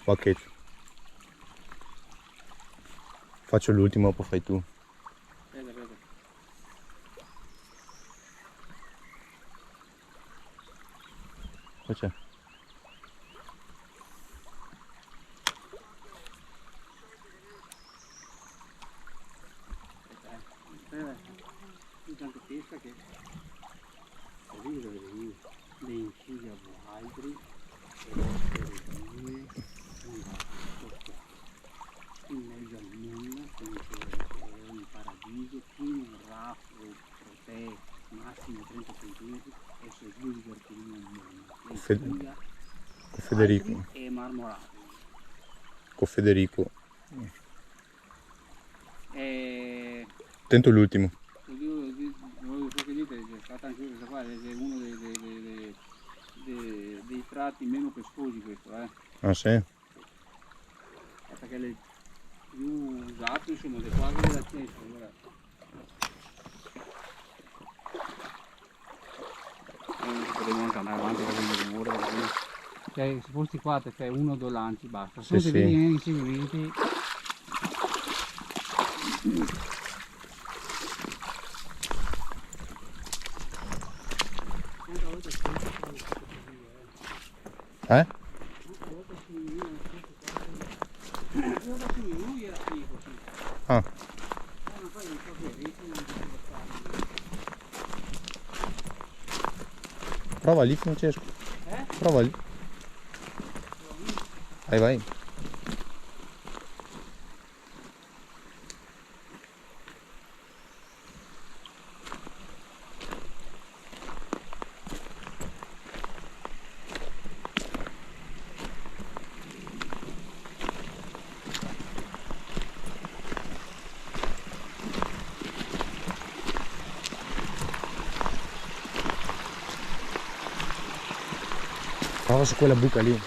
Ok. Faccio l'ultimo, poi fai tu. Aspetta. Cosa c'è? Intanto questa che arriva da vedere le incise alberi e le in mezzo al nulla, con un paradiso, pieno un raffo protee massimo 30 cm e se due divertini un mondo. Con Federico. E marmorati. Con Federico. E Tento l'ultimo. non so che dite, è stata anche questa qua, è uno dei tratti meno pescosi questo, Ah sì? perché le più usate insomma le quadre della chiesa, potremmo anche andare avanti per il rumore, cioè se fossi qua te fai 1 o 2 lanci basta, solo se vedi negli insegnamenti. Eh? Ah. Prova lì, Francesco. Prova lì. Vai. Prova su quella buca lì.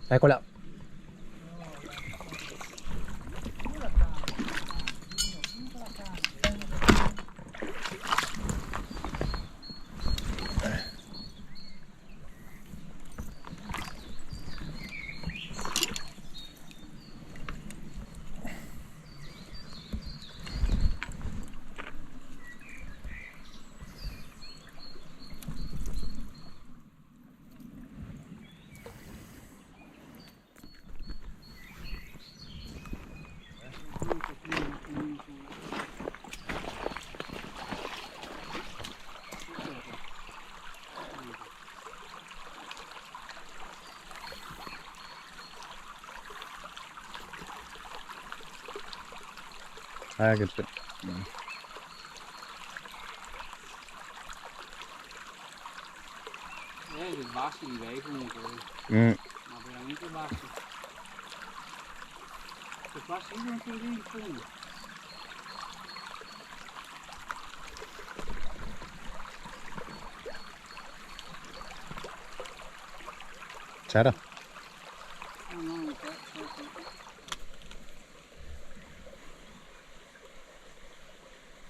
Eccola. Che c'è. Bassi di lei comunque, ma veramente bassi. Se passi non ti vedi il fondo. C'era? No, non c'è.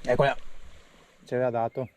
Eccola. Ci aveva dato.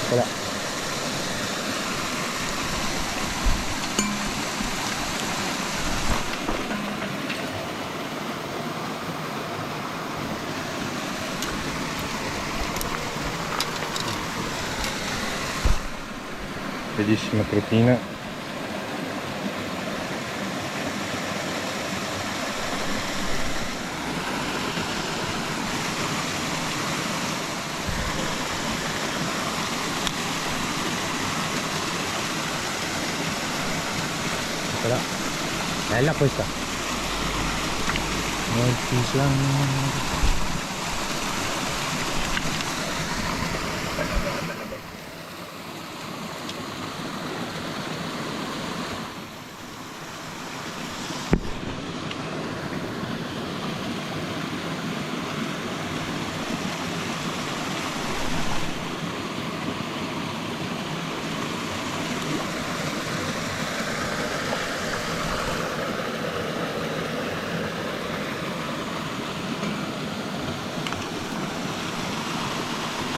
Eccola. Bellissima cretina. Eccola. Bella questa. Molto